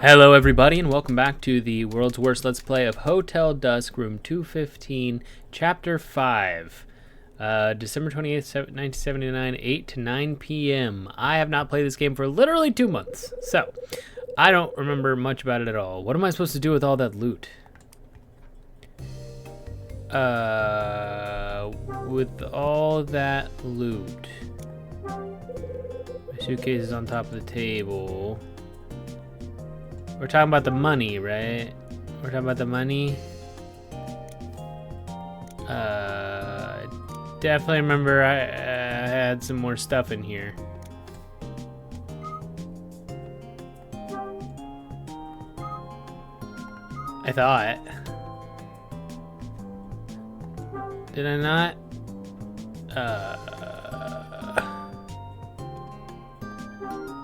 Hello everybody and welcome back to the World's Worst Let's Play of Hotel Dusk, Room 215, Chapter 5. December 28th, 1979, 8 to 9 p.m. I have not played this game for literally 2 months, so I don't remember much about it at all. What am I supposed to do with all that loot? With all that loot. My suitcase is on top of the table. We're talking about the money, right? We're talking about the money. Definitely remember I had some more stuff in here. I thought. Did I not?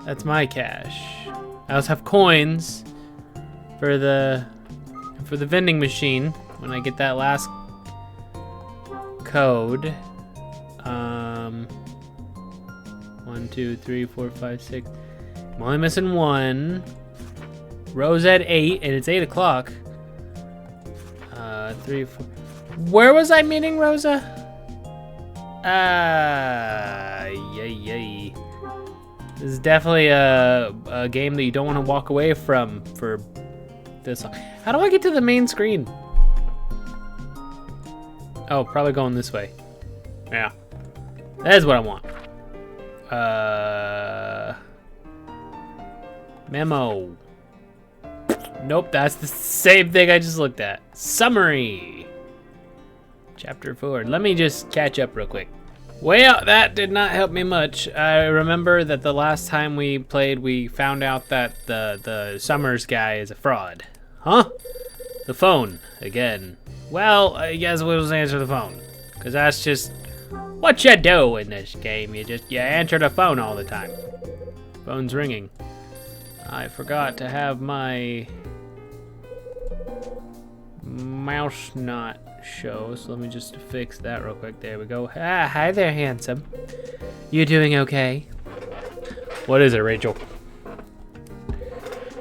That's my cash. I also have coins for the vending machine when I get that last code. 1, 2, 3, 4, 5, 6. I'm only missing one. Rose at 8, and it's 8 o'clock. 3, 4. Where was I meeting Rosa? Yay. This is definitely a game that you don't want to walk away from for this long. How do I get to the main screen? Oh, probably going this way. Yeah. That is what I want. Memo. Nope, that's the same thing I just looked at. Summary. Chapter 4. Let me just catch up real quick. Well, that did not help me much. I remember that the last time we played, we found out that the Summers guy is a fraud. Huh? The phone, again. Well, I guess we'll just answer the phone. Because that's just what you do in this game. You answer the phone all the time. Phone's ringing. I forgot to have my mouse not show, so let me just fix that real quick. There we go. Ah, hi there, handsome. You doing okay? What is it, Rachel?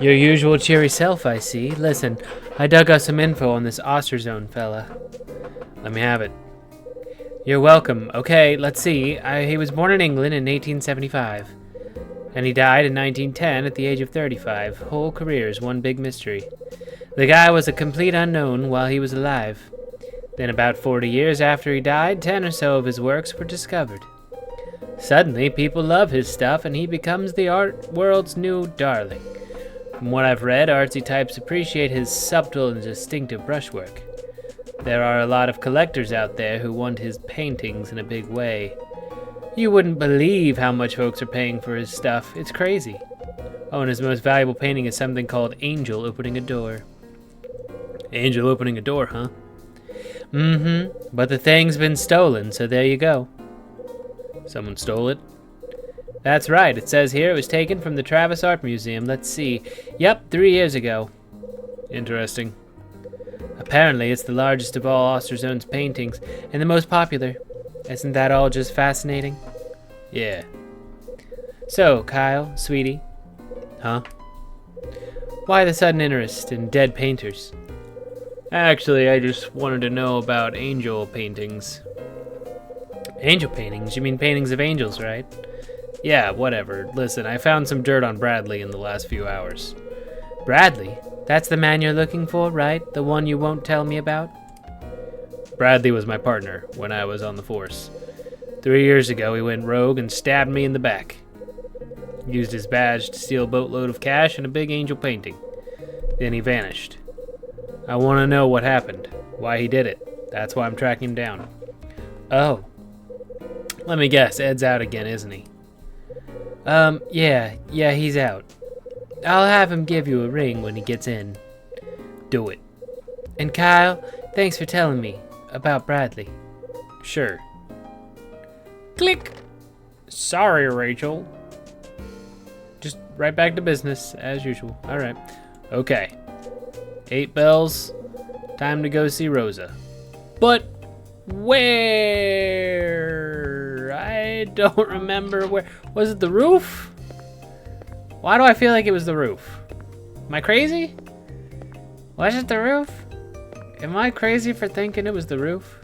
Your usual cheery self, I see. Listen, I dug up some info on this Osterzone fella. Let me have it. You're welcome. Okay, let's see. He was born in England in 1875. And he died in 1910 at the age of 35. Whole career is one big mystery. The guy was a complete unknown while he was alive. Then about 40 years after he died, 10 or so of his works were discovered. Suddenly, people love his stuff, and he becomes the art world's new darling. From what I've read, artsy types appreciate his subtle and distinctive brushwork. There are a lot of collectors out there who want his paintings in a big way. You wouldn't believe how much folks are paying for his stuff. It's crazy. Oh, and his most valuable painting is something called Angel Opening a Door. Angel opening a door, huh? Mm-hmm. But the thing's been stolen, so there you go. Someone stole it? That's right. It says here it was taken from the Travis Art Museum. Let's see. Yep, 3 years ago. Interesting. Apparently, it's the largest of all Osterzone's paintings and the most popular. Isn't that all just fascinating? Yeah. So, Kyle, sweetie. Huh? Why the sudden interest in dead painters? Actually, I just wanted to know about angel paintings. Angel paintings? You mean paintings of angels, right? Yeah, whatever. Listen, I found some dirt on Bradley in the last few hours. Bradley? That's the man you're looking for, right? The one you won't tell me about? Bradley was my partner when I was on the force. 3 years ago, he went rogue and stabbed me in the back. Used his badge to steal a boatload of cash and a big angel painting. Then he vanished. I want to know what happened, why he did it. That's why I'm tracking him down. Oh. Let me guess, Ed's out again, isn't he? Yeah, he's out. I'll have him give you a ring when he gets in. Do it. And Kyle, thanks for telling me about Bradley. Sure. Click. Sorry, Rachel. Just right back to business, as usual. All right. Okay. 8 bells. Time to go see Rosa. But where? I don't remember where. Was it the roof? Why do I feel like it was the roof? Am I crazy? Was it the roof? Am I crazy for thinking it was the roof?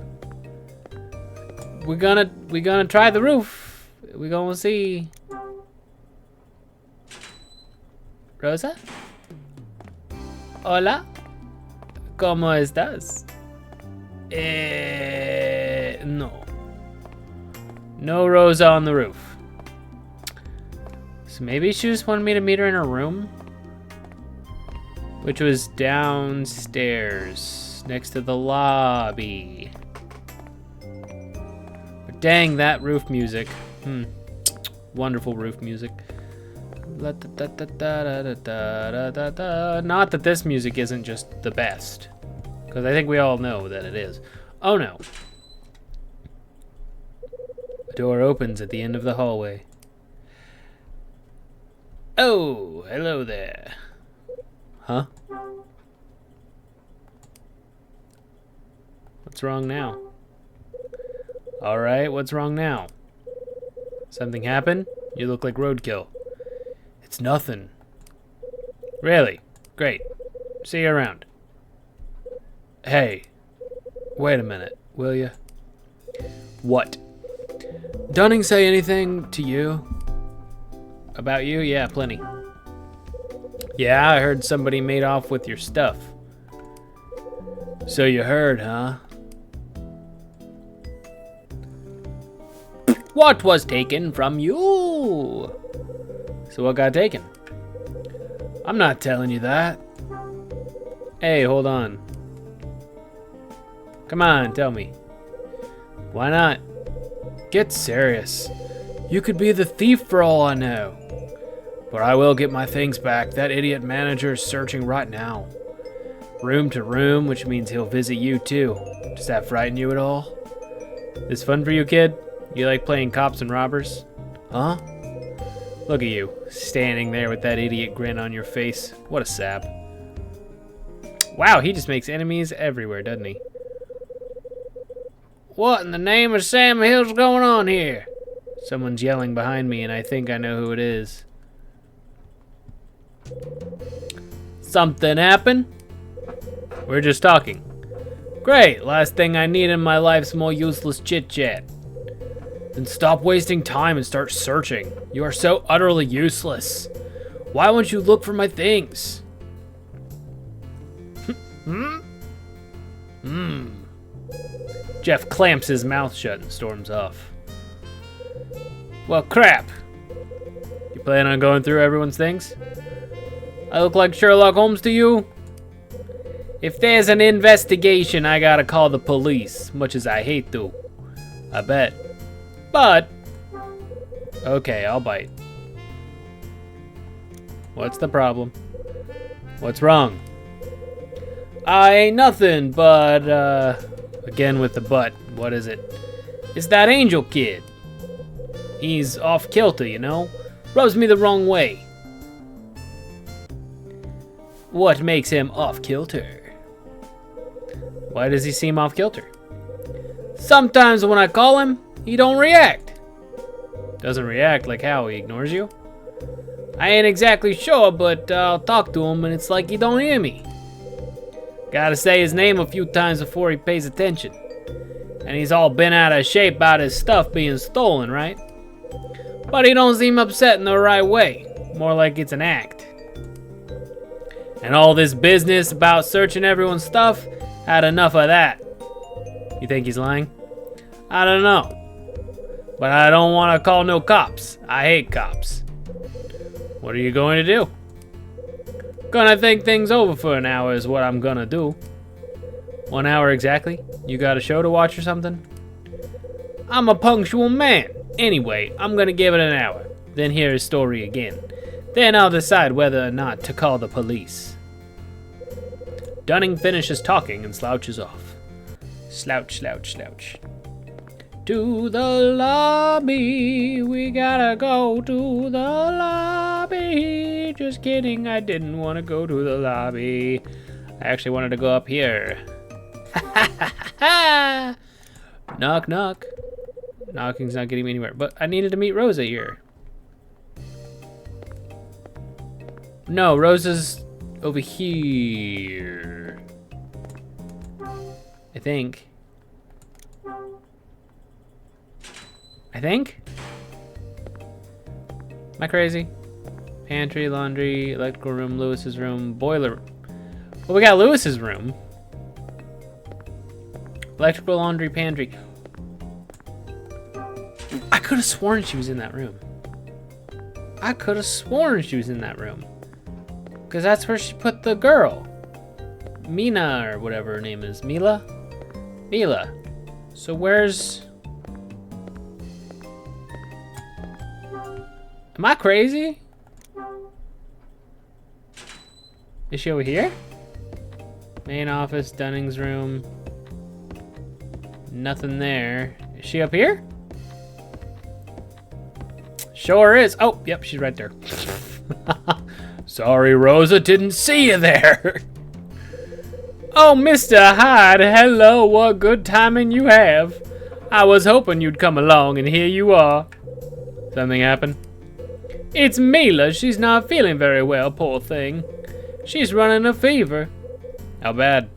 We're gonna try the roof. We're gonna see. Rosa? Hola? ¿Cómo estás? No. No Rosa on the roof. So maybe she just wanted me to meet her in her room? Which was downstairs, next to the lobby. But dang, that roof music. Wonderful roof music. Not that this music isn't just the best, because I think we all know that it is. Oh no. A door opens at the end of the hallway. Oh, hello there. Huh? What's wrong now? Alright, what's wrong now? Something happened? You look like roadkill. It's nothing. Really? Great. See you around. Hey. Wait a minute, will you? What? Dunning say anything to you? About you? Yeah, plenty. Yeah, I heard somebody made off with your stuff. So you heard, huh? What was taken from you? So what got taken? I'm not telling you that. Hey, hold on. Come on, tell me. Why not? Get serious. You could be the thief for all I know. But I will get my things back. That idiot manager is searching right now. Room to room, which means he'll visit you too. Does that frighten you at all? This fun for you, kid? You like playing cops and robbers? Huh? Look at you, standing there with that idiot grin on your face. What a sap. Wow, he just makes enemies everywhere, doesn't he? What in the name of Sam Hill's going on here? Someone's yelling behind me, and I think I know who it is. Something happened? We're just talking. Great, last thing I need in my life's more useless chit-chat. Then stop wasting time and start searching. You are so utterly useless. Why won't you look for my things? Jeff clamps his mouth shut and storms off. Well, crap. You plan on going through everyone's things? I look like Sherlock Holmes to you? If there's an investigation, I gotta call the police, much as I hate to. I bet. But, okay, I'll bite. What's the problem? What's wrong? I ain't nothing, but, again with the but, what is it? It's that Angel kid. He's off kilter, you know? Rubs me the wrong way. What makes him off kilter? Why does he seem off kilter? Sometimes when I call him, he don't react. Doesn't react like how? He ignores you? I ain't exactly sure, but I'll talk to him and it's like he don't hear me. Gotta say his name a few times before he pays attention. And he's all bent out of shape about his stuff being stolen, right? But he don't seem upset in the right way. More like it's an act. And all this business about searching everyone's stuff, had enough of that. You think he's lying? I don't know. But I don't want to call no cops. I hate cops. What are you going to do? Gonna think things over for an hour is what I'm gonna do. 1 hour exactly? You got a show to watch or something? I'm a punctual man. Anyway, I'm gonna give it an hour. Then hear his story again. Then I'll decide whether or not to call the police. Dunning finishes talking and slouches off. Slouch, slouch, slouch. To the lobby, we gotta go to the lobby. Just kidding, I didn't want to go to the lobby. I actually wanted to go up here. Knock, knock. Knocking's not getting me anywhere, but I needed to meet Rosa here. No, Rosa's over here. I think. Am I crazy? Pantry, laundry, electrical room, Lewis's room, boiler room. Well, we got Lewis's room. Electrical, laundry, pantry. I could have sworn she was in that room. Because that's where she put the girl. Mina, or whatever her name is. Mila? Mila. So where's... Am I crazy? Is she over here? Main office, Dunning's room. Nothing there. Is she up here? Sure is. Oh, yep, she's right there. Sorry, Rosa, didn't see you there. Oh, Mr. Hyde, hello, what good timing you have. I was hoping you'd come along, and here you are. Something happened? It's Mila. She's not feeling very well, poor thing. She's running a fever. How bad?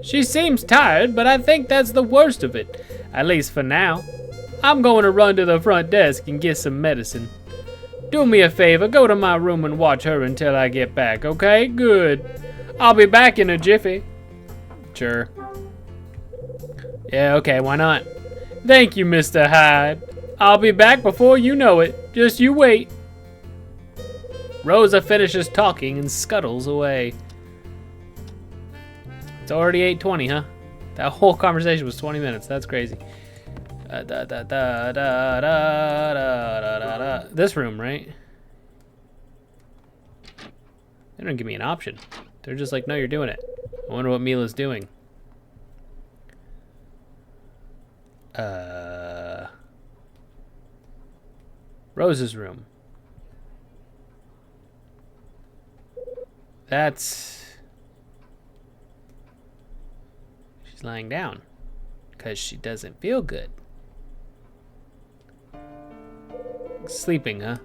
She seems tired, but I think that's the worst of it, at least for now. I'm going to run to the front desk and get some medicine. Do me a favor, go to my room and watch her until I get back, okay? Good. I'll be back in a jiffy. Sure. Yeah, okay, why not? Thank you, Mr. Hyde. I'll be back before you know it. Just you wait. Rosa finishes talking and scuttles away. It's already 8:20, huh? That whole conversation was 20 minutes. That's crazy. This room, right? They don't give me an option. They're just like, no, you're doing it. I wonder what Mila's doing. Rose's room. That's... She's lying down because she doesn't feel good. Sleeping, huh?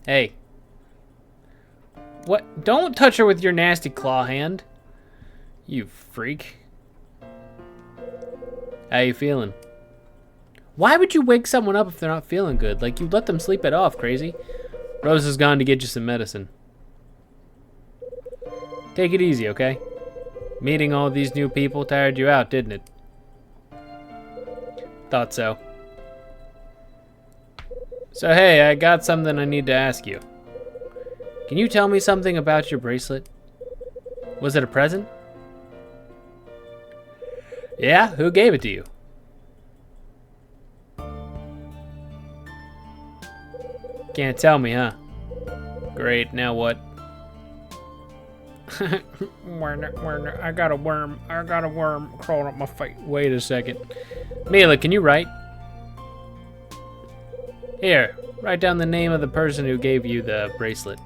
Hey. What? Don't touch her with your nasty claw hand. You freak. How you feeling? Why would you wake someone up if they're not feeling good? Like, you let them sleep it off, crazy. Rose has gone to get you some medicine. Take it easy, okay? Meeting all these new people tired you out, didn't it? Thought so. So hey, I got something I need to ask you. Can you tell me something about your bracelet? Was it a present? Yeah? Who gave it to you? Can't tell me, huh? Great, now what? I got a worm crawling up my face. Wait a second. Mila, can you write? Here, write down the name of the person who gave you the bracelet.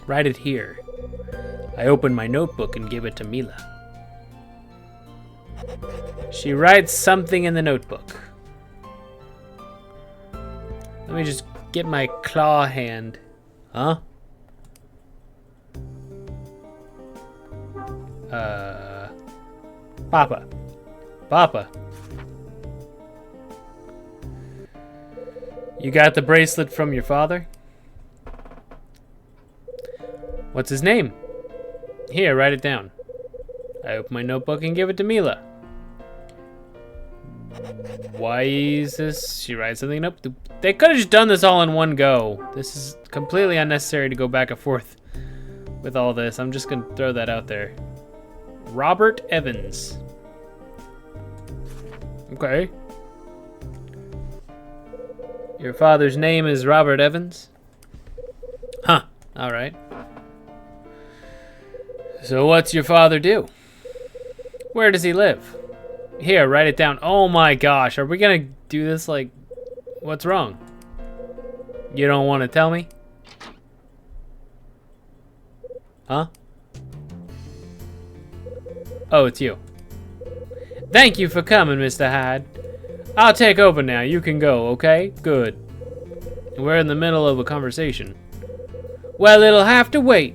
Write it here. I opened my notebook and gave it to Mila. She writes something in the notebook. Let me just get my claw hand. Huh? Papa. Papa. You got the bracelet from your father? What's his name? Here, write it down. I open my notebook and give it to Mila. Why is this? She writes something up. They could have just done this all in one go. This is completely unnecessary to go back and forth with all this. I'm just gonna throw that out there. Robert Evans. Okay. Your father's name is Robert Evans? Huh. All right. So what's your father do? Where does he live? Here, write it down. Oh my gosh, are we gonna do this like... What's wrong? You don't want to tell me? Huh? Oh, it's you. Thank you for coming, Mr. Hyde. I'll take over now. You can go, okay? Good. We're in the middle of a conversation. Well, it'll have to wait.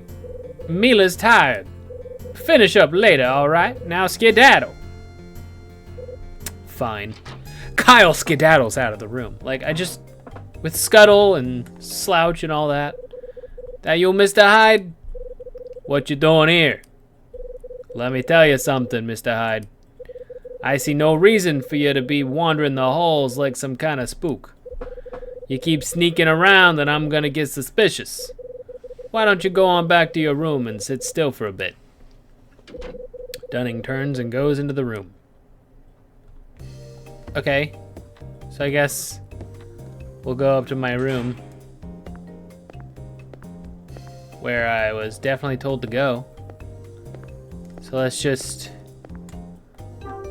Mila's tired. Finish up later, alright? Now skedaddle. Fine. Kyle skedaddles out of the room. Like, with Scuttle and Slouch and all that. That you, Mr. Hyde? What you doing here? Let me tell you something, Mr. Hyde. I see no reason for you to be wandering the halls like some kind of spook. You keep sneaking around and I'm gonna get suspicious. Why don't you go on back to your room and sit still for a bit? Dunning turns and goes into the room. Okay, so I guess we'll go up to my room where I was definitely told to go. So let's just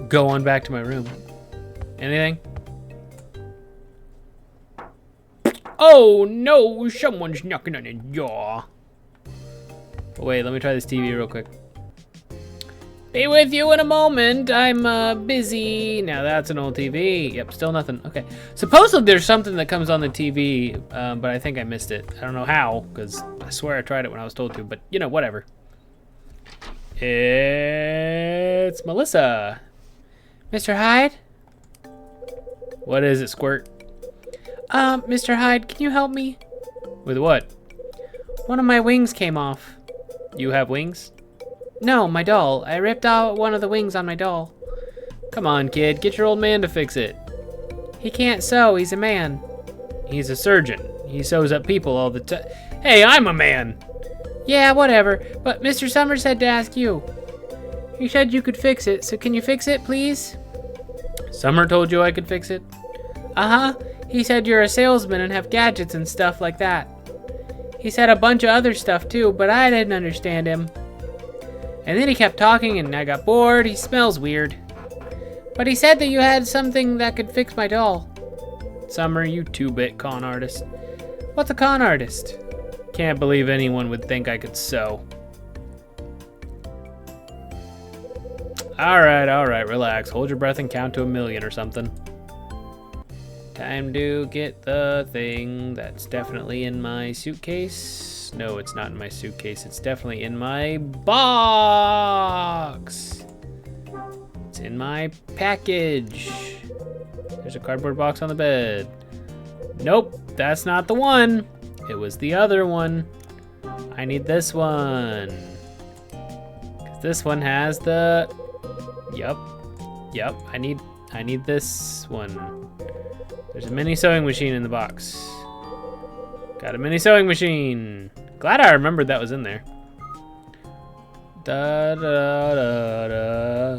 go on back to my room. Anything? Oh no, someone's knocking on the door. Oh, wait, let me try this TV real quick. Be with you in a moment. I'm busy. Now that's an old TV. Yep, still nothing. Okay. Supposedly there's something that comes on the TV, but I think I missed it. I don't know how, because I swear I tried it when I was told to, but you know, whatever. It's Melissa. Mr. Hyde? What is it, Squirt? Mr. Hyde, can you help me? With what? One of my wings came off. You have wings? No, my doll. I ripped out one of the wings on my doll. Come on, kid. Get your old man to fix it. He can't sew. He's a man. He's a surgeon. He sews up people all the time. Hey, I'm a man. Yeah, whatever. But Mr. Summers said to ask you. He said you could fix it, so can you fix it, please? Summer told you I could fix it? Uh-huh. He said you're a salesman and have gadgets and stuff like that. He said a bunch of other stuff too, but I didn't understand him. And then he kept talking and I got bored. He smells weird. But he said that you had something that could fix my doll. Summer, you 2-bit con artist. What's a con artist? Can't believe anyone would think I could sew. All right, relax. Hold your breath and count to 1,000,000 or something. Time to get the thing that's definitely in my suitcase. No, it's not in my suitcase. It's definitely in my box. It's in my package. There's a cardboard box on the bed. Nope, that's not the one. It was the other one. I need this one. 'Cause this one has the... Yep. I need this one. There's a mini sewing machine in the box. Got a mini sewing machine. Glad I remembered that was in there. Da da da da.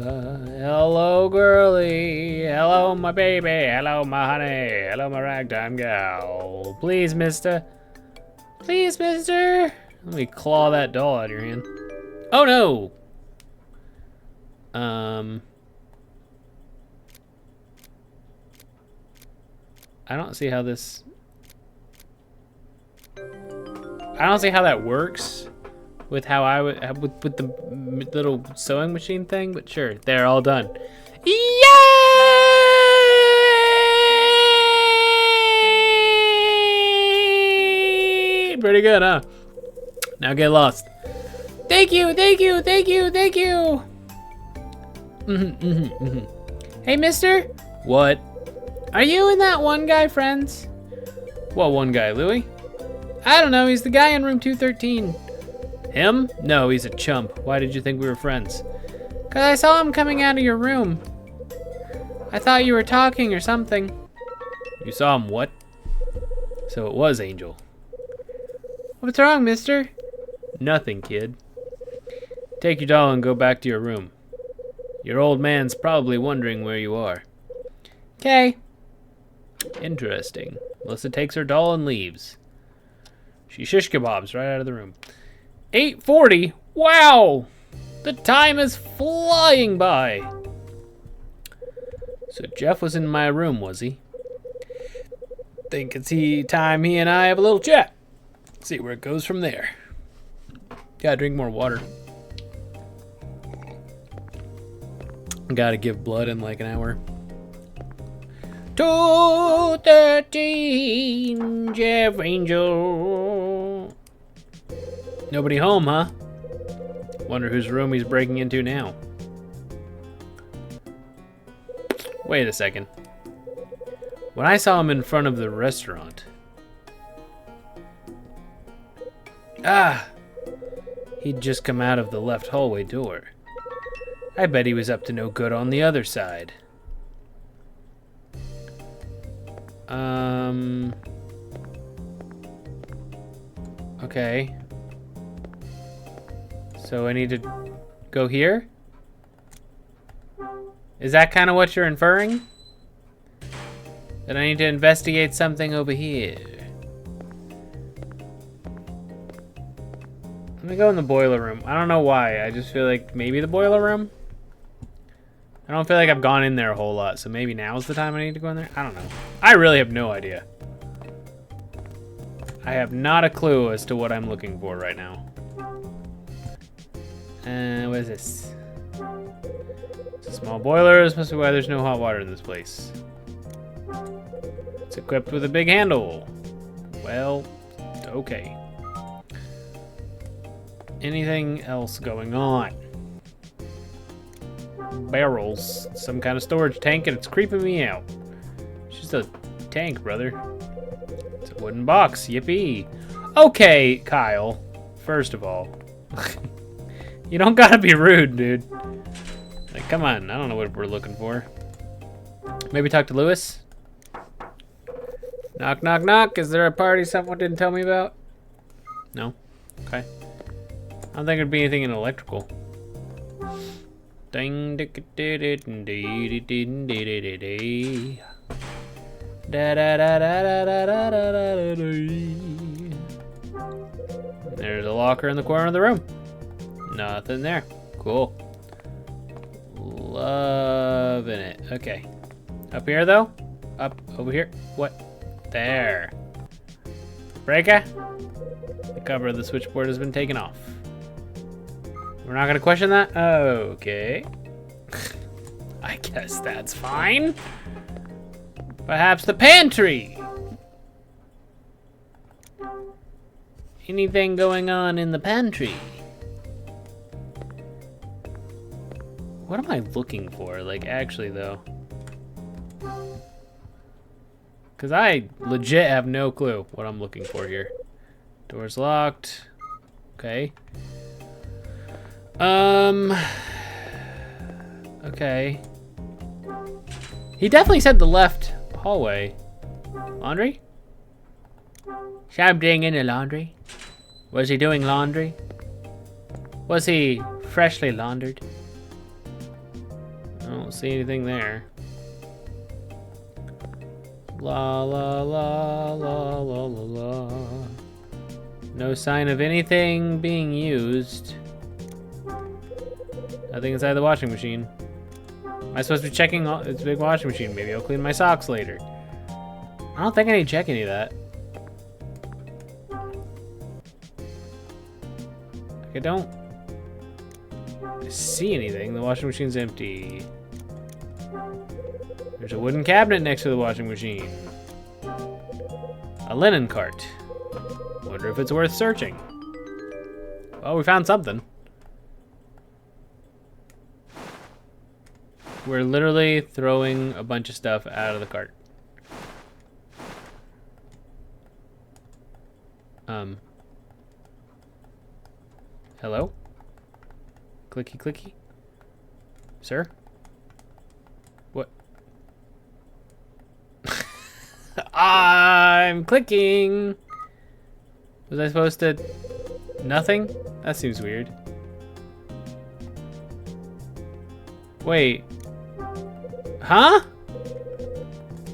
Hello, girlie. Hello, my baby. Hello, my honey. Hello, my ragtime gal. Please, mister. Please, mister. Let me claw that doll out of your hand. Oh no. I don't see how this... I don't see how that works with how I would with the little sewing machine thing, but sure, they're all done. Yay! Pretty good, huh? Now get lost. Thank you. Hey, mister. What? Are you and that one guy friends? What one guy, Louie? I don't know, he's the guy in room 213. Him? No, he's a chump. Why did you think we were friends? 'Cause I saw him coming out of your room. I thought you were talking or something. You saw him what? So it was Angel. What's wrong, mister? Nothing, kid. Take your doll and go back to your room. Your old man's probably wondering where you are. 'Kay. Interesting. Melissa takes her doll and leaves. She shish kebabs right out of the room. 8:40? Wow! The time is flying by. So Jeff was in my room, was he? Think it's time he and I have a little chat. See where it goes from there. Gotta drink more water. Gotta give blood in like an hour. 213, Jeff Angel. Nobody home, huh? Wonder whose room he's breaking into now. Wait a second. When I saw him in front of the restaurant... Ah! He'd just come out of the left hallway door. I bet he was up to no good on the other side. Okay. So I need to go here? Is that kind of what you're inferring? That I need to investigate something over here. Let me go in the boiler room. I don't know why. I just feel like maybe the boiler room? I don't feel like I've gone in there a whole lot, so maybe now's the time I need to go in there? I don't know. I really have no idea. I have not a clue as to what I'm looking for right now. What is this? It's a small boiler. This must be why there's no hot water in this place. It's equipped with a big handle. Well, okay. Anything else going on? Barrels. Some kind of storage tank, and it's creeping me out. It's just a tank, brother. It's a wooden box. Yippee. Okay, Kyle. First of all. You don't gotta be rude, dude. Like, come on. I don't know what we're looking for. Maybe talk to Lewis? Knock, knock, knock. Is there a party someone didn't tell me about? No? Okay. I don't think there'd be anything in electrical. Ding, da da da da da da da. There's a locker in the corner of the room. Nothing there. Cool. Loving it. Okay. Up here though? Up over here? What? There. Breaker? The cover of the switchboard has been taken off. We're not gonna question that? Okay. I guess that's fine. Perhaps the pantry. Anything going on in the pantry? What am I looking for? Like, actually, though. Because I legit have no clue what I'm looking for here. Door's locked. Okay. Okay. He definitely said the left hallway. Laundry? Something in the laundry? Was he doing laundry? Was he freshly laundered? I don't see anything there. La la la la la la la. No sign of anything being used. Nothing inside the washing machine. Am I supposed to be checking it's a big washing machine? Maybe I'll clean my socks later. I don't think I need to check any of that. I don't see anything. The washing machine's empty. There's a wooden cabinet next to the washing machine. A linen cart. Wonder if it's worth searching. Well, we found something. We're literally throwing a bunch of stuff out of the cart. Hello? Clicky clicky? Sir? What? I'm clicking! Was I supposed to... Nothing? That seems weird. Wait. Huh?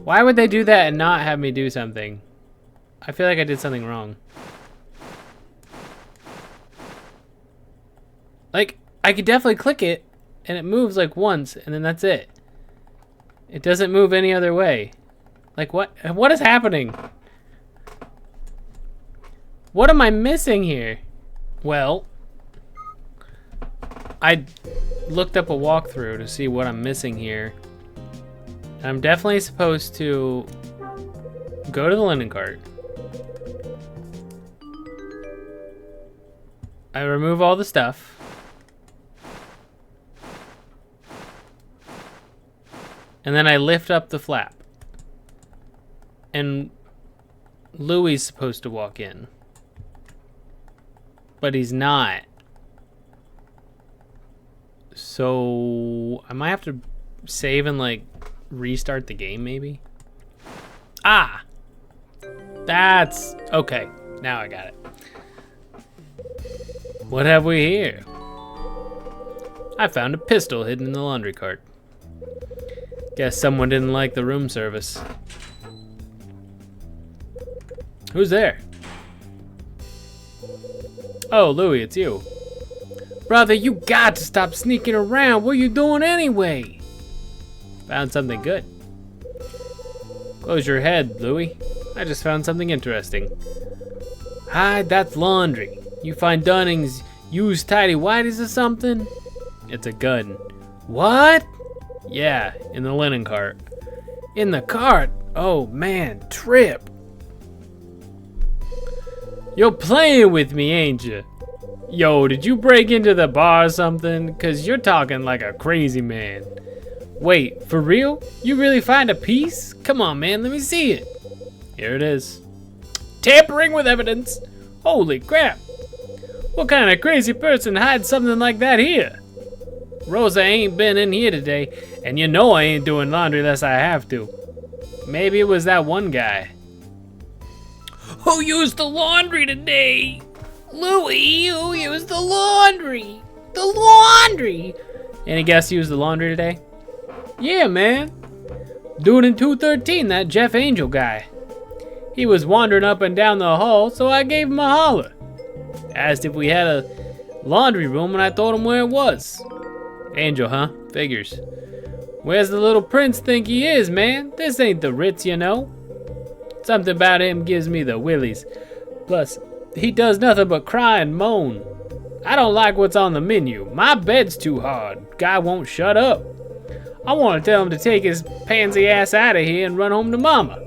Why would they do that and not have me do something? I feel like I did something wrong. Like, I could definitely click it, and it moves like once, and then that's it. It doesn't move any other way. Like, what? What is happening? What am I missing here? Well, I looked up a walkthrough to see what I'm missing here. I'm definitely supposed to go to the linen cart. I remove all the stuff. And then I lift up the flap. And Louie's supposed to walk in. But he's not. So I might have to save and like restart the game maybe. Ah! That's okay. Now I got it. What have we here? I found a pistol hidden in the laundry cart. Guess someone didn't like the room service. Who's there? Oh, Louie, it's you. Brother, you got to stop sneaking around. What are you doing anyway? Found something good. Close your head, Louie. I just found something interesting. Hyde, that's laundry. You find Dunning's used tidy whities or something? It's a gun. What? Yeah, in the linen cart. In the cart? Oh man, trip. You're playing with me, ain't you? Yo, did you break into the bar or something? Cause you're talking like a crazy man. Wait, for real? You really find a piece? Come on, man, let me see it. Here it is. Tampering with evidence. Holy crap. What kind of crazy person hides something like that here? Rosa ain't been in here today, and you know I ain't doing laundry unless I have to. Maybe it was that one guy. Who used the laundry today? Louie, who used the laundry? The laundry! Any guess who used the laundry today? Yeah, man. Dude in 213, that Jeff Angel guy. He was wandering up and down the hall, so I gave him a holler. Asked if we had a laundry room, and I told him where it was. Angel, huh? Figures. Where's the little prince think he is, man? This ain't the Ritz, you know. Something about him gives me the willies. Plus, he does nothing but cry and moan. I don't like what's on the menu. My bed's too hard. Guy won't shut up. I want to tell him to take his pansy ass out of here and run home to mama.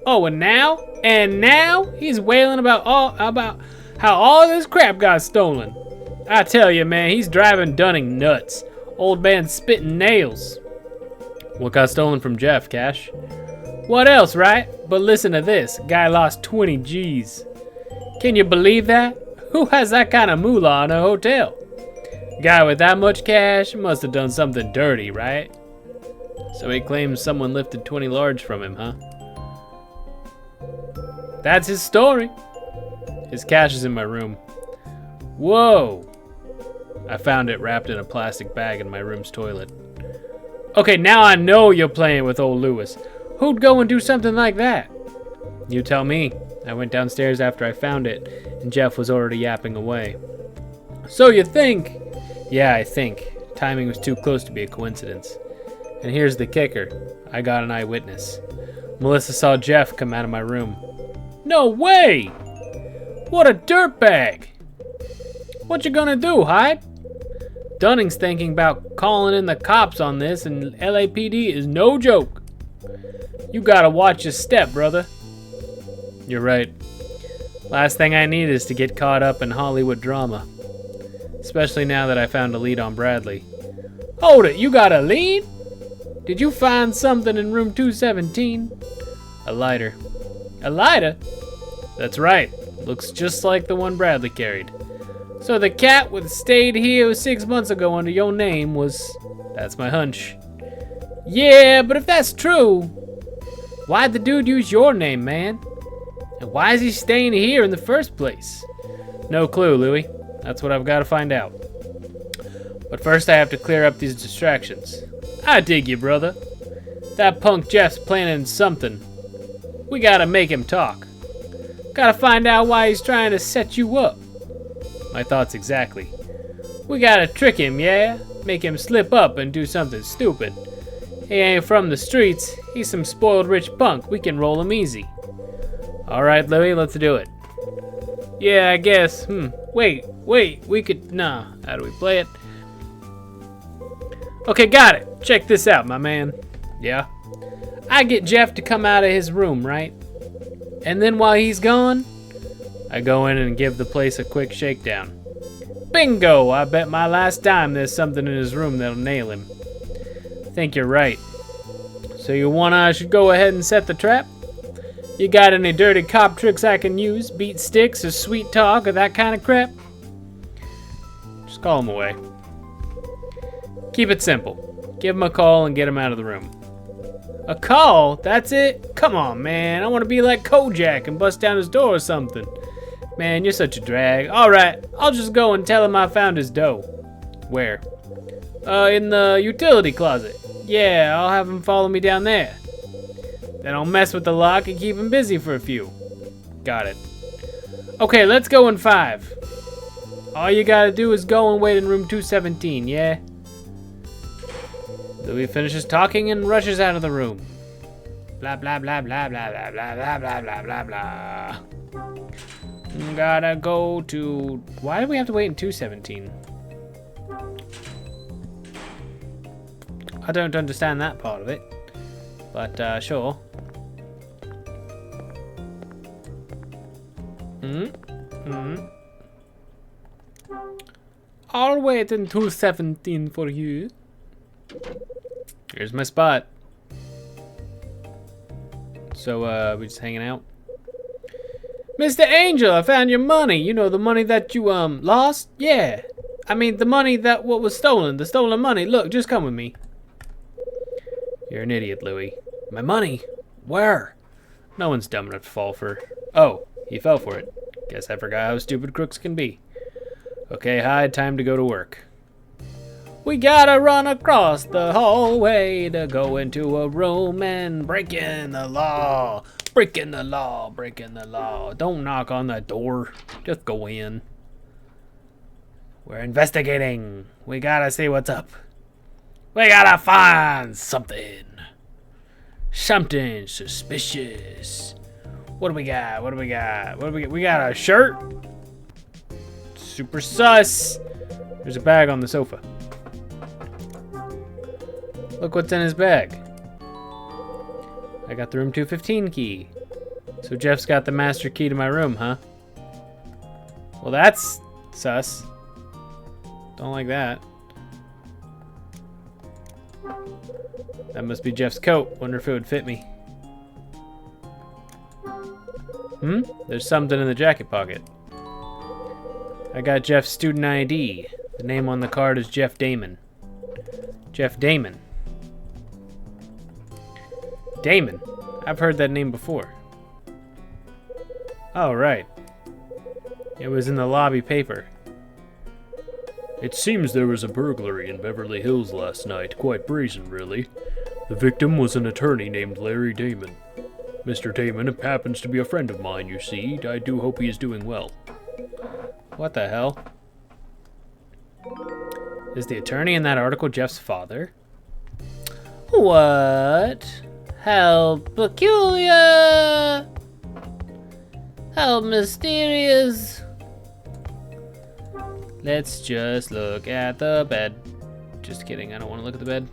Oh, and now he's wailing about how all this crap got stolen. I tell you, man, he's driving Dunning nuts. Old man spitting nails. What got stolen from Jeff, Cash? What else, right? But listen to this. Guy lost 20 G's. Can you believe that? Who has that kind of moolah in a hotel? Guy with that much cash must have done something dirty, right? So he claims someone lifted 20 large from him, huh? That's his story. His cash is in my room. Whoa. I found it wrapped in a plastic bag in my room's toilet. Okay, now I know you're playing with old Lewis. Who'd go and do something like that? You tell me. I went downstairs after I found it, and Jeff was already yapping away. So you think? Yeah, I think. Timing was too close to be a coincidence. And here's the kicker. I got an eyewitness. Melissa saw Jeff come out of my room. No way! What a dirtbag! What you gonna do, Hyde? Dunning's thinking about calling in the cops on this, and LAPD is no joke. You gotta watch your step, brother. You're right. Last thing I need is to get caught up in Hollywood drama. Especially now that I found a lead on Bradley. Hold it, you got a lead? Did you find something in room 217? A lighter. A lighter? That's right. Looks just like the one Bradley carried. So the cat that stayed here 6 months ago under your name was... That's my hunch. Yeah, but if that's true, why'd the dude use your name, man? And why is he staying here in the first place? No clue, Louie. That's what I've got to find out. But first I have to clear up these distractions. I dig you, brother. That punk Jeff's planning something. We gotta make him talk. Gotta find out why he's trying to set you up. My thoughts exactly. We gotta trick him, yeah? Make him slip up and do something stupid. He ain't from the streets. He's some spoiled rich punk. We can roll him easy. Alright, Louie, let's do it. Yeah, I guess. Wait, we could... Nah, how do we play it? Okay, got it. Check this out, my man. Yeah? I get Jeff to come out of his room, right? And then while he's gone, I go in and give the place a quick shakedown. Bingo! I bet my last dime there's something in his room that'll nail him. Think you're right. So you want I should go ahead and set the trap? You got any dirty cop tricks I can use? Beat sticks or sweet talk or that kind of crap? Just call him away. Keep it simple. Give him a call and get him out of the room. A call? That's it? Come on, man. I want to be like Kojak and bust down his door or something. Man, you're such a drag. Alright, I'll just go and tell him I found his dough. Where? In the utility closet. Yeah, I'll have him follow me down there. Then I'll mess with the lock and keep him busy for a few. Got it. Okay, let's go in 5. All you gotta do is go and wait in room 217, yeah? Louis finishes talking and rushes out of the room. Blah, blah, blah, blah, blah, blah, blah, blah, blah, blah, blah, blah. Gotta go to... Why do we have to wait in 217? I don't understand that part of it. But, sure. I'll wait in 217 for you. Here's my spot. So, we just hanging out? Mr. Angel, I found your money. You know, the money that you, lost? Yeah. I mean, the money that what was stolen. The stolen money. Look, just come with me. You're an idiot, Louis. My money? Where? No one's dumb enough to fall for... Oh, he fell for it. Guess I forgot how stupid crooks can be. Okay, Hyde, time to go to work. We gotta run across the hallway to go into a room and break in the law. Breaking the law, breaking the law. Don't knock on that door. Just go in. We're investigating. We gotta see what's up. We gotta find something. Something suspicious. What do we got? What do we got? What do we got? We got a shirt. Super sus. There's a bag on the sofa. Look what's in his bag. I got the room 215 key. So Jeff's got the master key to my room, huh? Well, that's sus. Don't like that. That must be Jeff's coat. Wonder if it would fit me. There's something in the jacket pocket. I got Jeff's student ID. The name on the card is Jeff Damon. Jeff Damon. Damon? I've heard that name before. Oh, right. It was in the lobby paper. It seems there was a burglary in Beverly Hills last night. Quite brazen, really. The victim was an attorney named Larry Damon. Mr. Damon happens to be a friend of mine, you see. I do hope he is doing well. What the hell? Is the attorney in that article Jeff's father? What? How peculiar! How mysterious! Let's just look at the bed. Just kidding, I don't want to look at the bed.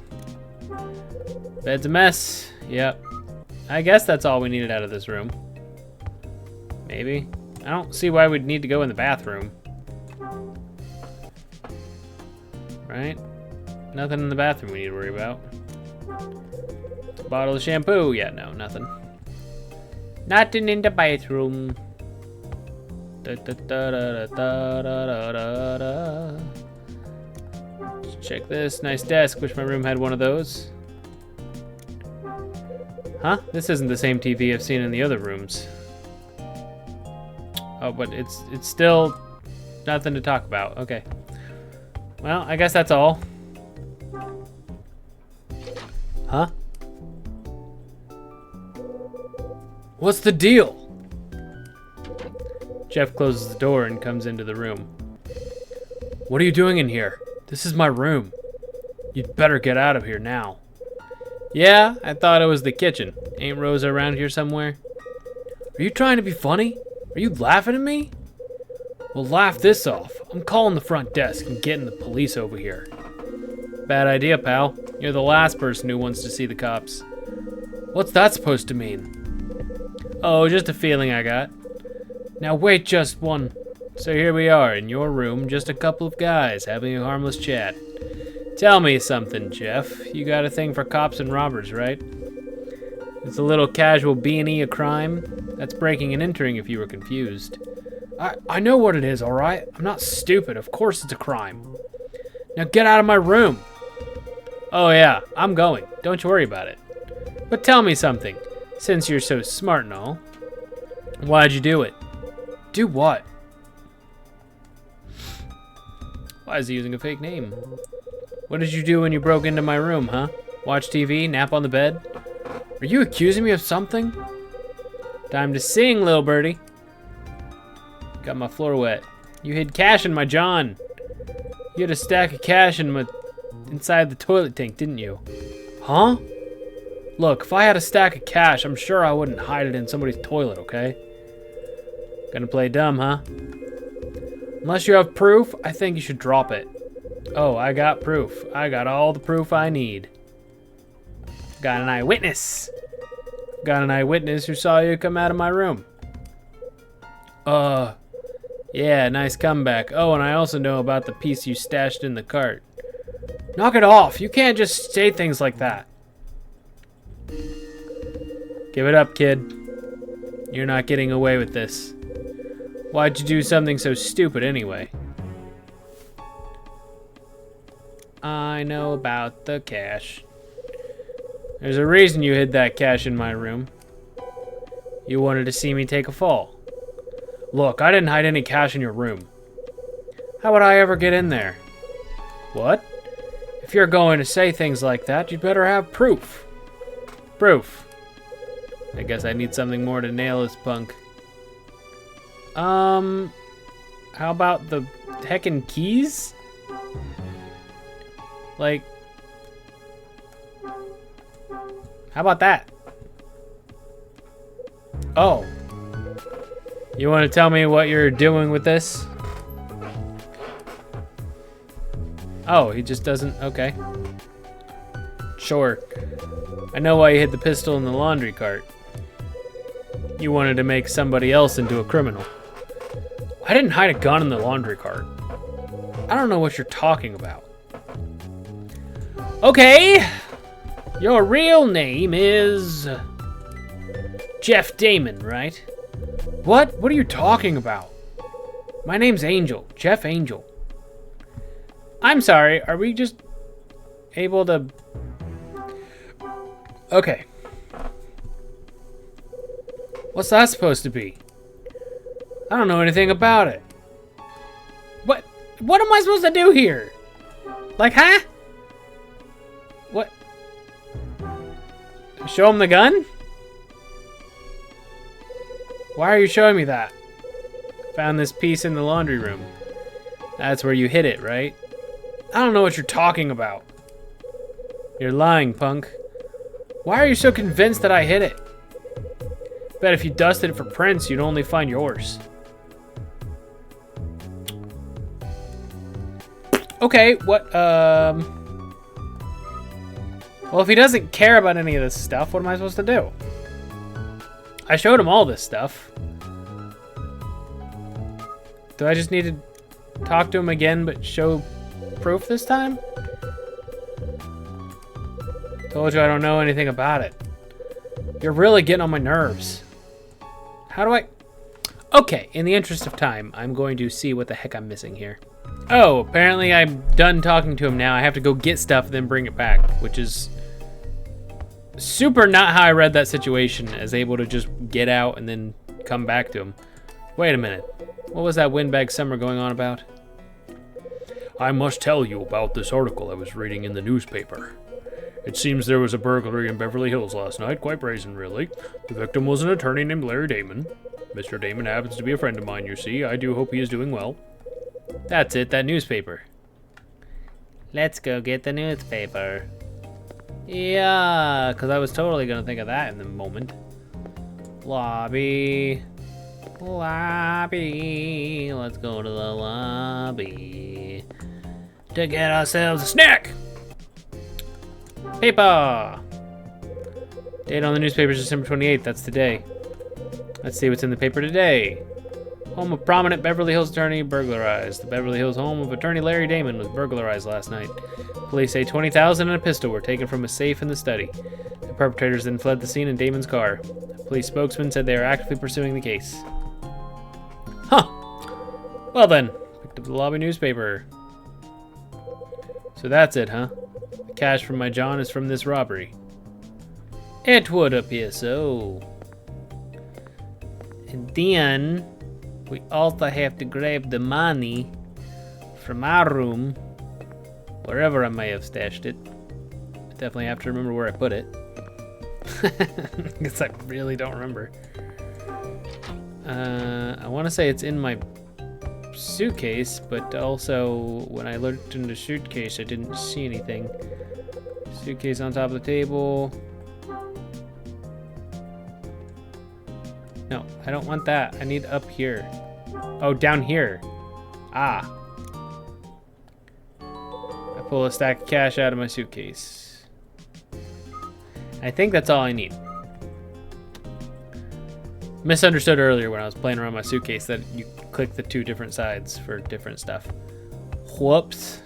Bed's a mess. Yep. I guess that's all we needed out of this room. Maybe. I don't see why we'd need to go in the bathroom. Right? Nothing in the bathroom we need to worry about. A bottle of shampoo. Yeah, no, nothing. Nothing in the bathroom. Da, da, da, da, da, da, da, da. Let's check this. Nice desk. Wish my room had one of those. Huh? This isn't the same TV I've seen in the other rooms. Oh, but it's still nothing to talk about. Okay. Well, I guess that's all. Huh? What's the deal? Jeff closes the door and comes into the room. What are you doing in here? This is my room. You'd better get out of here now. Yeah, I thought it was the kitchen. Ain't Rosa around here somewhere? Are you trying to be funny? Are you laughing at me? Well, laugh this off. I'm calling the front desk and getting the police over here. Bad idea, pal. You're the last person who wants to see the cops. What's that supposed to mean? Oh, just a feeling I got. Now wait just one. So here we are in your room, just a couple of guys having a harmless chat. Tell me something, Jeff. You got a thing for cops and robbers, right? Is a little casual B&E a crime? That's breaking and entering if you were confused. I know what it is, all right? I'm not stupid. Of course it's a crime. Now get out of my room. Oh yeah, I'm going. Don't you worry about it. But tell me something, since you're so smart and all. Why'd you do it? Do what? Why is he using a fake name? What did you do when you broke into my room, huh? Watch TV, nap on the bed? Are you accusing me of something? Time to sing, little birdie. Got my floor wet. You hid cash in my John. You had a stack of cash inside the toilet tank, didn't you? Huh? Look, if I had a stack of cash, I'm sure I wouldn't hide it in somebody's toilet, okay? Gonna play dumb, huh? Unless you have proof, I think you should drop it. Oh, I got proof. I got all the proof I need. Got an eyewitness. Got an eyewitness who saw you come out of my room. Yeah, nice comeback. Oh, and I also know about the piece you stashed in the cart. Knock it off. You can't just say things like that. Give it up, kid. You're not getting away with this. Why'd you do something so stupid anyway? I know about the cash. There's a reason you hid that cash in my room. You wanted to see me take a fall. Look, I didn't hide any cash in your room. How would I ever get in there? What? If you're going to say things like that, you'd better have proof. Proof. I guess I need something more to nail this punk. How about the heckin' keys? Like, how about that? Oh. You want to tell me what you're doing with this? Oh, he just doesn't, okay. Sure. I know why you hid the pistol in the laundry cart. You wanted to make somebody else into a criminal. I didn't hide a gun in the laundry cart. I don't know what you're talking about. Okay. Your real name is Jeff Damon, right? What? What are you talking about? My name's Angel. Jeff Angel. I'm sorry. Are we just able to... Okay. What's that supposed to be? I don't know anything about it. What am I supposed to do here? Like, huh? What? Show him the gun? Why are you showing me that? Found this piece in the laundry room. That's where you hid it, right? I don't know what you're talking about. You're lying, punk. Why are you so convinced that I hid it? Bet if you dusted it for prints, you'd only find yours. Okay, what, Well, if he doesn't care about any of this stuff, what am I supposed to do? I showed him all this stuff. Do I just need to talk to him again, but show proof this time? Told you I don't know anything about it. You're really getting on my nerves. How do I... Okay, in the interest of time, I'm going to see what the heck I'm missing here. Oh, apparently I'm done talking to him now. I have to go get stuff, then bring it back, which is super not how I read that situation, as able to just get out and then come back to him. Wait a minute. What was that windbag summer going on about? I must tell you about this article I was reading in the newspaper. It seems there was a burglary in Beverly Hills last night, quite brazen, really. The victim was an attorney named Larry Damon. Mr. Damon happens to be a friend of mine, you see. I do hope he is doing well. That's it, that newspaper. Let's go get the newspaper. Yeah, because I was totally going to think of that in the moment. Lobby. Lobby. Let's go to the lobby to get ourselves a snack. Paper. Date on the newspaper is December 28th. That's today. Let's see what's in the paper today. Home of prominent Beverly Hills attorney burglarized. The Beverly Hills home of attorney Larry Damon was burglarized last night. Police say $20,000 and a pistol were taken from a safe in the study. The The perpetrators then fled the scene in Damon's car. A police spokesman said they are actively pursuing the case. Huh. Well then, picked up the lobby newspaper. So that's it, huh? The cash from my John is from this robbery. It would appear so. And then we also have to grab the money from our room, wherever I may have stashed it. I definitely have to remember where I put it. Guess I really don't remember. I want to say it's in my suitcase, but also when I looked in the suitcase, I didn't see anything. Suitcase on top of the table. No, I don't want that. I need up here. Oh, down here. Ah. I pull a stack of cash out of my suitcase. I think that's all I need. Misunderstood earlier when I was playing around my suitcase that you click the two different sides for different stuff. Whoops.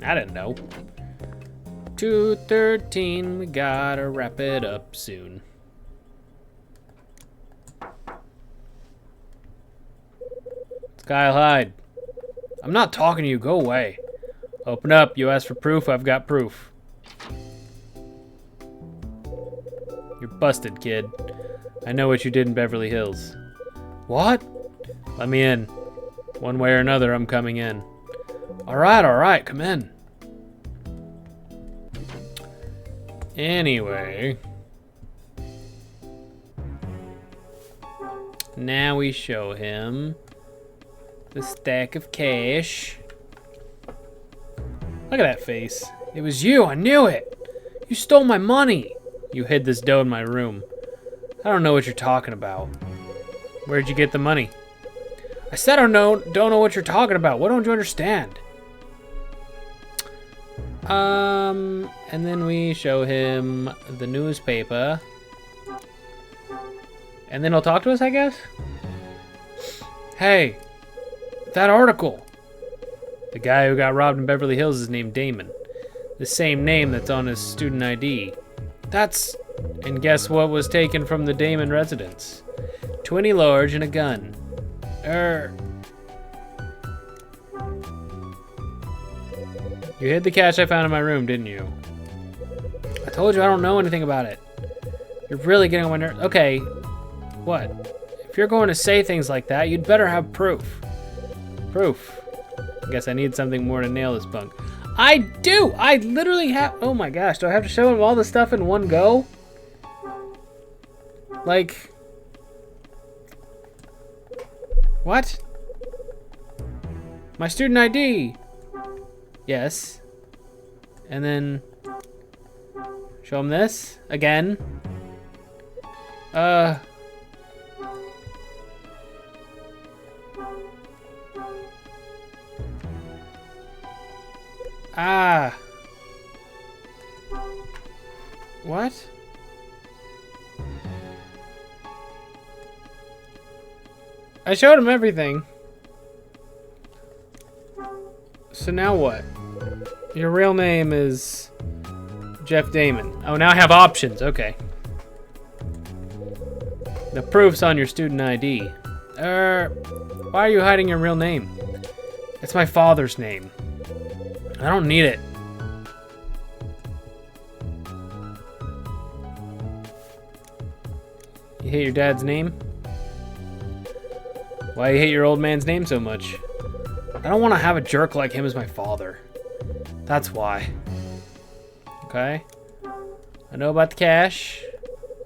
I didn't know. 2:13, we gotta wrap it up soon. It's kylehyde. I'm not talking to you, go away. Open up, you asked for proof, I've got proof. You're busted, kid. I know what you did in Beverly Hills. What? Let me in. One way or another, I'm coming in. All right, come in. Anyway. Now we show him the stack of cash. Look at that face. It was you, I knew it. You stole my money. You hid this dough in my room. I don't know what you're talking about. Where'd you get the money? I said I don't know what you're talking about. What don't you understand? And then we show him the newspaper. And then he'll talk to us, I guess? Hey, that article. The guy who got robbed in Beverly Hills is named Damon. The same name that's on his student ID. That's... And guess what was taken from the Damon residence? 20 large and a gun. You hid the cash I found in my room, didn't you? I told you I don't know anything about it. You're really getting on my nerves. Okay, what? If you're going to say things like that, you'd better have proof. Proof. I guess I need something more to nail this bunk. I do! I literally have... Oh my gosh, do I have to show him all this stuff in one go? Like... What? My student ID! Yes. And then... Show him this? Again? What? I showed him everything. So now what? Your real name is Jeff Damon. Oh, now I have options. Okay. The proof's on your student ID. Why are you hiding your real name? It's my father's name. I don't need it. You hate your dad's name? Why you hate your old man's name so much? I don't want to have a jerk like him as my father. That's why. Okay. I know about the cash.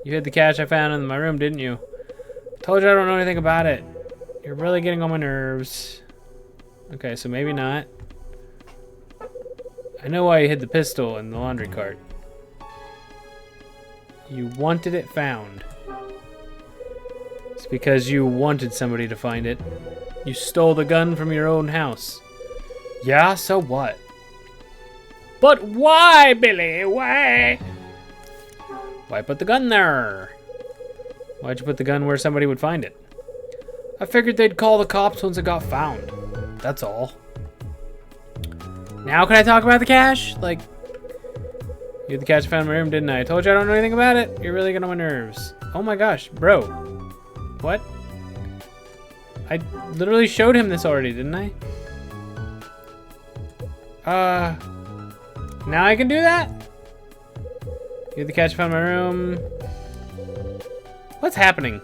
You hid the cash I found in my room, didn't you? Told you I don't know anything about it. You're really getting on my nerves. Okay, so maybe not. I know why you hid the pistol in the laundry cart. You wanted it found. It's because you wanted somebody to find it. You stole the gun from your own house. Yeah, so what? But why, Billy? Why? Why put the gun there? Why'd you put the gun where somebody would find it? I figured they'd call the cops once it got found. That's all. Now can I talk about the cash? Like, You're the catch I found in my room, didn't I? I told you I don't know anything about it. You're really getting on my nerves. Oh my gosh, bro. What? I literally showed him this already, didn't I? Now I can do that? You're the catch I found in my room. What's happening?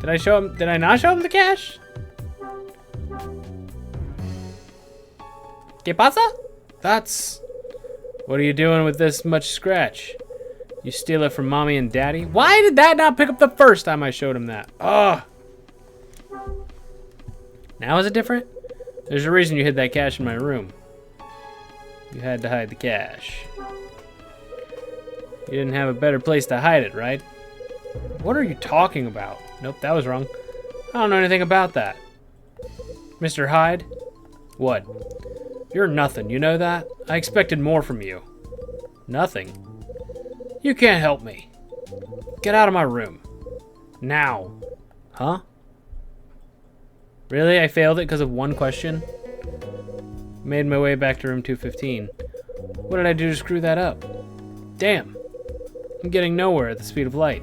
Did I show him? Did I not show him the cash? ¿Qué pasa? That's... What are you doing with this much scratch? You steal it from mommy and daddy? Why did that not pick up the first time I showed him that? Ugh. Now is it different? There's a reason you hid that cash in my room. You had to hide the cash. You didn't have a better place to hide it, right? What are you talking about? Nope, that was wrong. I don't know anything about that. Mr. Hyde? What? You're nothing, you know that? I expected more from you. Nothing? You can't help me. Get out of my room. Now. Huh? Really? I failed it because of one question? Made my way back to room 215. What did I do to screw that up? Damn. I'm getting nowhere at the speed of light.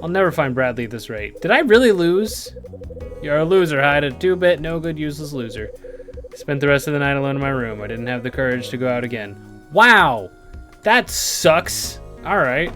I'll never find Bradley at this rate. Did I really lose? You're a loser, Hyde. A 2-bit, no good, useless loser. Spent the rest of the night alone in my room. I didn't have the courage to go out again. Wow! That sucks. Alright.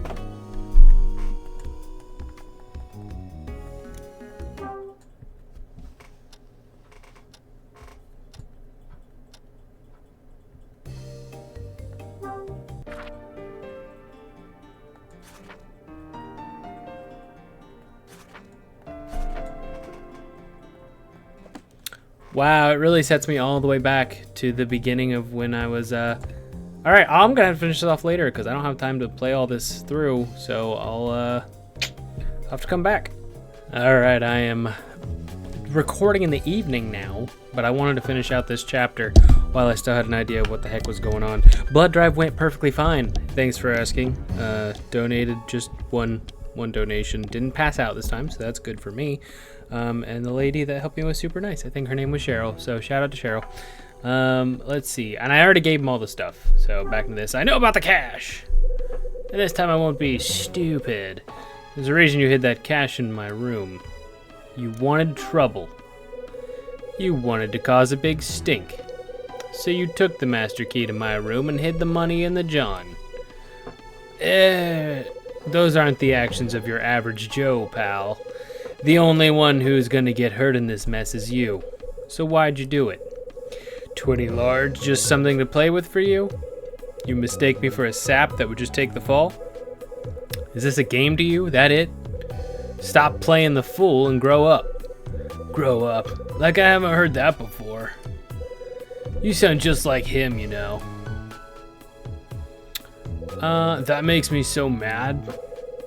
Wow, it really sets me all the way back to the beginning of when I was, Alright, I'm gonna have to finish this off later because I don't have time to play all this through, so I'll have to come back. Alright, I am recording in the evening now, but I wanted to finish out this chapter while I still had an idea of what the heck was going on. Blood drive went perfectly fine. Thanks for asking. Donated just one donation. Didn't pass out this time, so that's good for me. And the lady that helped me was super nice. I think her name was Cheryl, so shout out to Cheryl. Let's see. And I already gave him all the stuff, so back to this. I know about the cash! And this time I won't be stupid. There's a reason you hid that cash in my room. You wanted trouble. You wanted to cause a big stink. So you took the master key to my room and hid the money in the John. Those aren't the actions of your average Joe, pal. The only one who's gonna get hurt in this mess is you. So why'd you do it? 20 large, just something to play with for you? You mistake me for a sap that would just take the fall? Is this a game to you? That it? Stop playing the fool and grow up. Grow up? Like I haven't heard that before. You sound just like him, you know. That makes me so mad.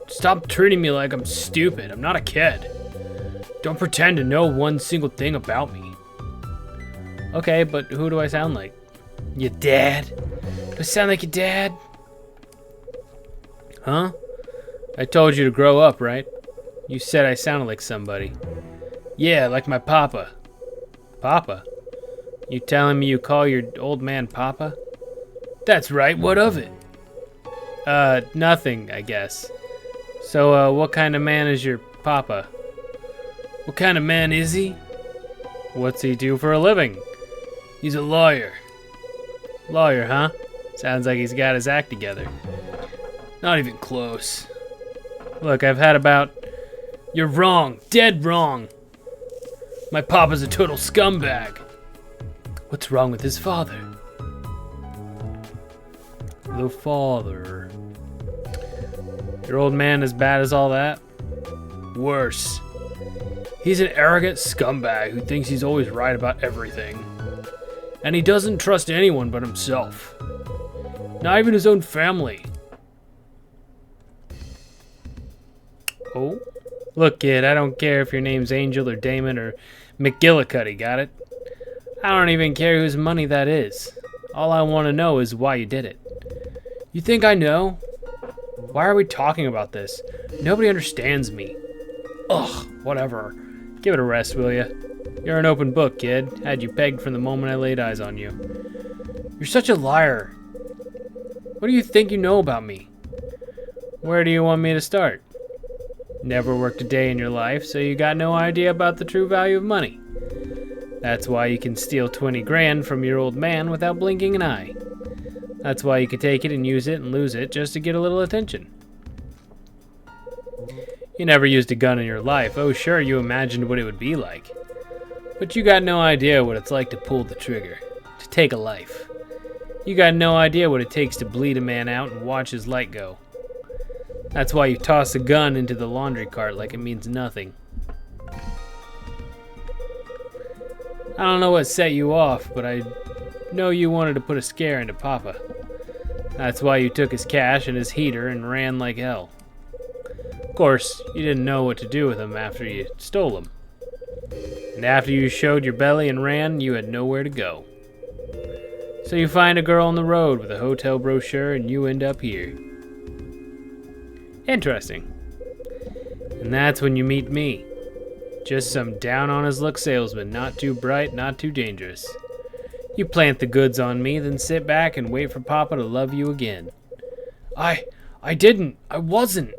Stop treating me like I'm stupid. I'm not a kid. Don't pretend to know one single thing about me. Okay, but who do I sound like? Your dad? Do I sound like your dad? Huh? I told you to grow up, right? You said I sounded like somebody. Yeah, like my papa. Papa? You telling me you call your old man Papa? That's right, what of it? Nothing, I guess. So, what kind of man is your papa? What kind of man is he? What's he do for a living? He's a lawyer. Lawyer, huh? Sounds like he's got his act together. Not even close. Look, I've had about... You're wrong. Dead wrong. My papa's a total scumbag. What's wrong with his father? The father... Your old man as bad as all that? Worse. He's an arrogant scumbag who thinks he's always right about everything. And he doesn't trust anyone but himself. Not even his own family. Oh? Look, kid, I don't care if your name's Angel or Damon or McGillicuddy, got it? I don't even care whose money that is. All I want to know is why you did it. You think I know? Why are we talking about this? Nobody understands me. Ugh, whatever. Give it a rest, will ya? You're an open book, kid. Had you pegged from the moment I laid eyes on you. You're such a liar. What do you think you know about me? Where do you want me to start? Never worked a day in your life, so you got no idea about the true value of money. That's why you can steal 20 grand from your old man without blinking an eye. That's why you can take it and use it and lose it just to get a little attention. You never used a gun in your life. Oh, sure, you imagined what it would be like. But you got no idea what it's like to pull the trigger, to take a life. You got no idea what it takes to bleed a man out and watch his light go. That's why you toss a gun into the laundry cart like it means nothing. I don't know what set you off, but I know you wanted to put a scare into Papa. That's why you took his cash and his heater and ran like hell. Of course, you didn't know what to do with them after you stole them. And after you showed your belly and ran, you had nowhere to go. So you find a girl on the road with a hotel brochure and you end up here. Interesting. And that's when you meet me. Just some down-on-his-luck salesman, not too bright, not too dangerous. You plant the goods on me, then sit back and wait for Papa to love you again. I wasn't.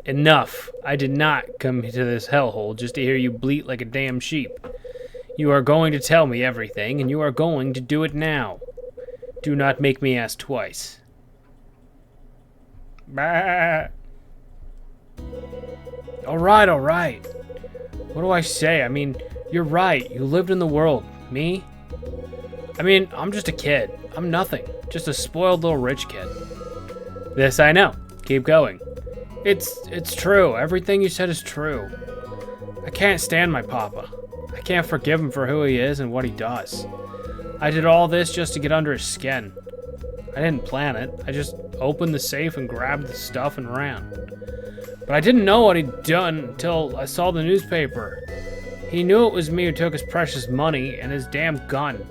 Enough. I did not come to this hellhole just to hear you bleat like a damn sheep. You are going to tell me everything, and you are going to do it now. Do not make me ask twice. Bah. All right. What do I say? I mean, you're right. You lived in the world. Me? I mean, I'm just a kid. I'm nothing. Just a spoiled little rich kid. This I know. Keep going. It's true. Everything you said is true. I can't stand my papa. I can't forgive him for who he is and what he does. I did all this just to get under his skin. I didn't plan it. I just opened the safe and grabbed the stuff and ran. But I didn't know what he'd done until I saw the newspaper. He knew it was me who took his precious money and his damn gun.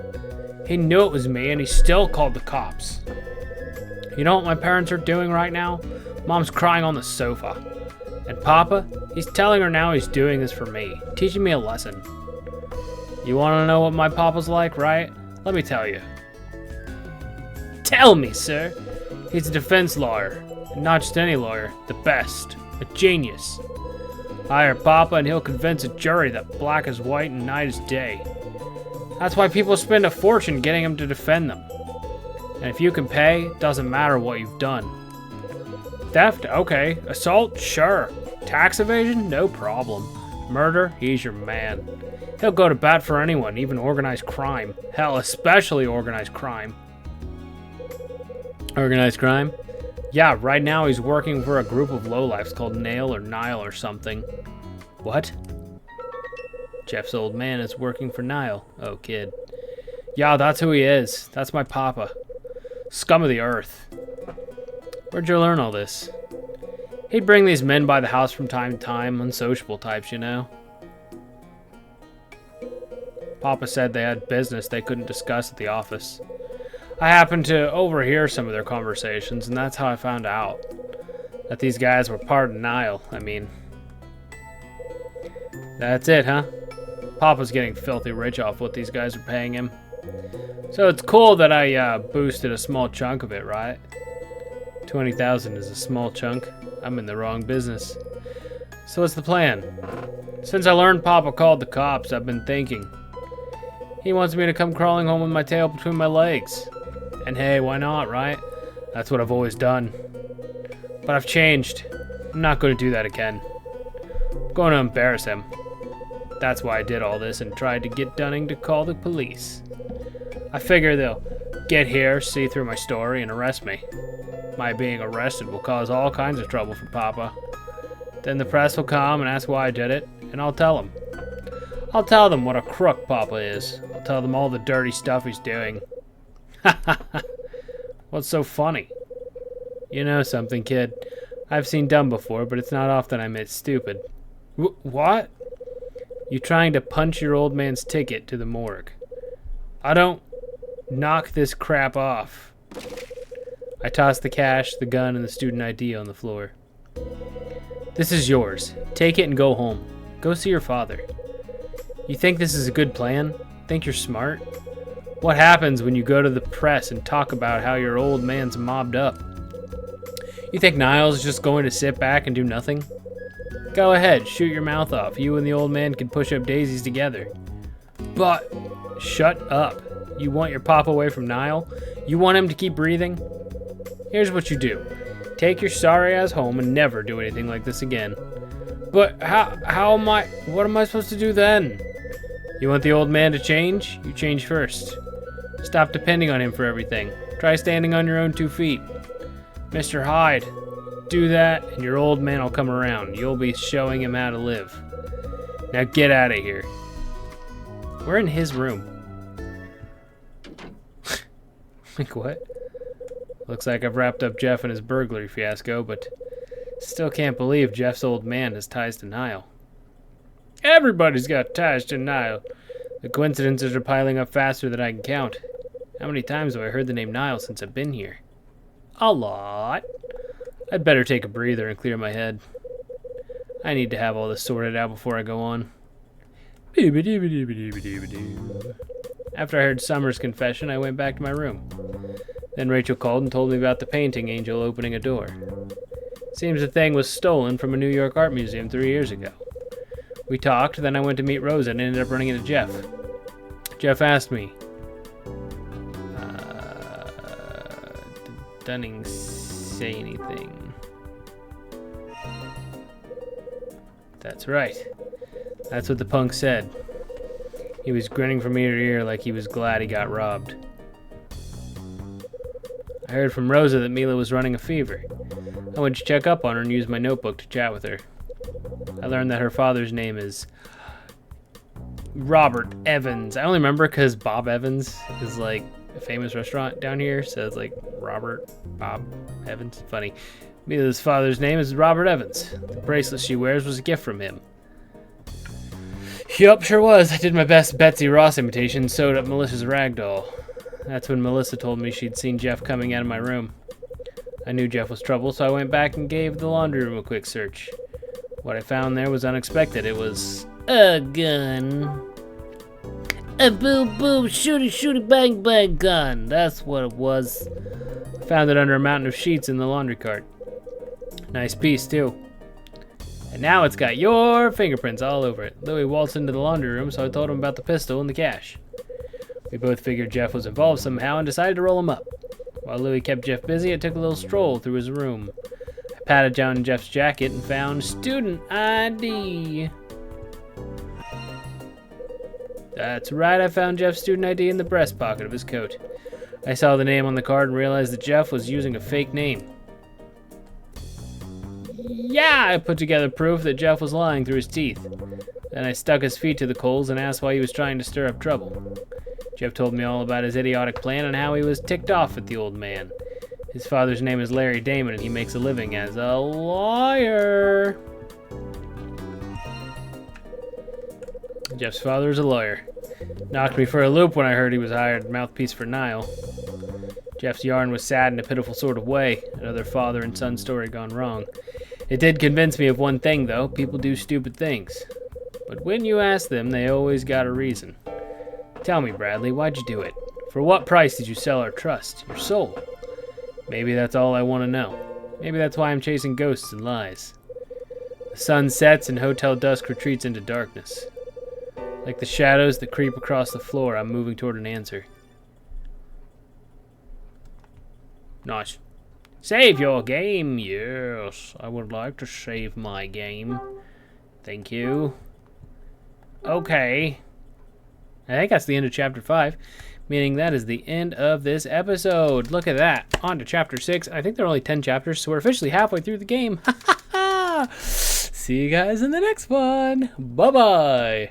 He knew it was me and he still called the cops. You know what my parents are doing right now? Mom's crying on the sofa. And Papa, he's telling her now he's doing this for me, teaching me a lesson. You want to know what my papa's like, right? Let me tell you. Tell me, sir. He's a defense lawyer. And not just any lawyer, the best. A genius. Hire Papa and he'll convince a jury that black is white and night is day. That's why people spend a fortune getting him to defend them. And if you can pay, it doesn't matter what you've done. Theft? Okay. Assault? Sure. Tax evasion? No problem. Murder? He's your man. He'll go to bat for anyone, even organized crime. Hell, especially organized crime. Organized crime? Yeah, right now he's working for a group of lowlifes called Nail or Nile or something. What? Jeff's old man is working for Nile. Oh, kid. Yeah, that's who he is. That's my papa. Scum of the earth. Where'd you learn all this? He'd bring these men by the house from time to time, unsociable types, you know. Papa said they had business they couldn't discuss at the office. I happened to overhear some of their conversations, and that's how I found out that these guys were part of Nile. I mean, that's it, huh? Papa's getting filthy rich off what these guys are paying him. So it's cool that I boosted a small chunk of it, right? 20,000 is a small chunk. I'm in the wrong business. So what's the plan? Since I learned Papa called the cops, I've been thinking. He wants me to come crawling home with my tail between my legs. And hey, why not, right? That's what I've always done. But I've changed. I'm not going to do that again. I'm going to embarrass him. That's why I did all this and tried to get Dunning to call the police. I figure they'll get here, see through my story, and arrest me. My being arrested will cause all kinds of trouble for Papa. Then the press will come and ask why I did it, and I'll tell them. I'll tell them what a crook Papa is. I'll tell them all the dirty stuff he's doing. What's so funny? You know something, kid. I've seen dumb before, but it's not often I admit stupid. What? You trying to punch your old man's ticket to the morgue. I don't knock this crap off. I toss the cash, the gun, and the student ID on the floor. This is yours. Take it and go home. Go see your father. You think this is a good plan? Think you're smart? What happens when you go to the press and talk about how your old man's mobbed up? You think Niles is just going to sit back and do nothing? Go ahead, shoot your mouth off. You and the old man can push up daisies together. But, shut up. You want your pop away from Niall? You want him to keep breathing? Here's what you do. Take your sorry ass home and never do anything like this again. But what am I supposed to do then? You want the old man to change? You change first. Stop depending on him for everything. Try standing on your own 2 feet. Mr. Hyde, do that and your old man will come around. You'll be showing him how to live. Now get out of here. We're in his room. Like what? Looks like I've wrapped up Jeff in his burglary fiasco, but still can't believe Jeff's old man has ties to Niall. Everybody's got ties to Niall. The coincidences are piling up faster than I can count. How many times have I heard the name Niall since I've been here? A lot. I'd better take a breather and clear my head. I need to have all this sorted out before I go on. After I heard Summer's confession, I went back to my room. Then Rachel called and told me about the painting angel opening a door. Seems the thing was stolen from a New York art museum 3 years ago. We talked, then I went to meet Rosa and ended up running into Jeff. Jeff asked me, did Dunning say anything? That's right. That's what the punk said. He was grinning from ear to ear like he was glad he got robbed. I heard from Rosa that Mila was running a fever. I went to check up on her and used my notebook to chat with her. I learned that her father's name is Robert Evans. I only remember because Bob Evans is like a famous restaurant down here, so it's like Bob Evans. Funny. Mila's father's name is Robert Evans. The bracelet she wears was a gift from him. Yup, sure was. I did my best Betsy Ross imitation, sewed up Melissa's ragdoll. That's when Melissa told me she'd seen Jeff coming out of my room. I knew Jeff was trouble, so I went back and gave the laundry room a quick search. What I found there was unexpected. It was a gun. A boom boom shooty shooty bang bang gun. That's what it was. I found it under a mountain of sheets in the laundry cart. Nice piece, too. And now it's got your fingerprints all over it. Louis waltzed into the laundry room, so I told him about the pistol and the cash. We both figured Jeff was involved somehow and decided to roll him up. While Louis kept Jeff busy, I took a little stroll through his room. I patted down Jeff's jacket and found student ID. That's right, I found Jeff's student ID in the breast pocket of his coat. I saw the name on the card and realized that Jeff was using a fake name. Yeah, I put together proof that Jeff was lying through his teeth. Then I stuck his feet to the coals and asked why he was trying to stir up trouble. Jeff told me all about his idiotic plan and how he was ticked off at the old man. His father's name is Larry Damon and he makes a living as a lawyer. Jeff's father is a lawyer. Knocked me for a loop when I heard he was hired mouthpiece for Niall. Jeff's yarn was sad in a pitiful sort of way, another father and son story gone wrong. It did convince me of one thing, though. People do stupid things. But when you ask them, they always got a reason. Tell me, Bradley, why'd you do it? For what price did you sell our trust, your soul? Maybe that's all I want to know. Maybe that's why I'm chasing ghosts and lies. The sun sets and Hotel Dusk retreats into darkness. Like the shadows that creep across the floor, I'm moving toward an answer. Nice. Save your game? Yes, I would like to save my game. Thank you. Okay. I think that's the end of Chapter 5, meaning that is the end of this episode. Look at that. On to Chapter 6. I think there are only 10 chapters, so we're officially halfway through the game. See you guys in the next one. Bye-bye.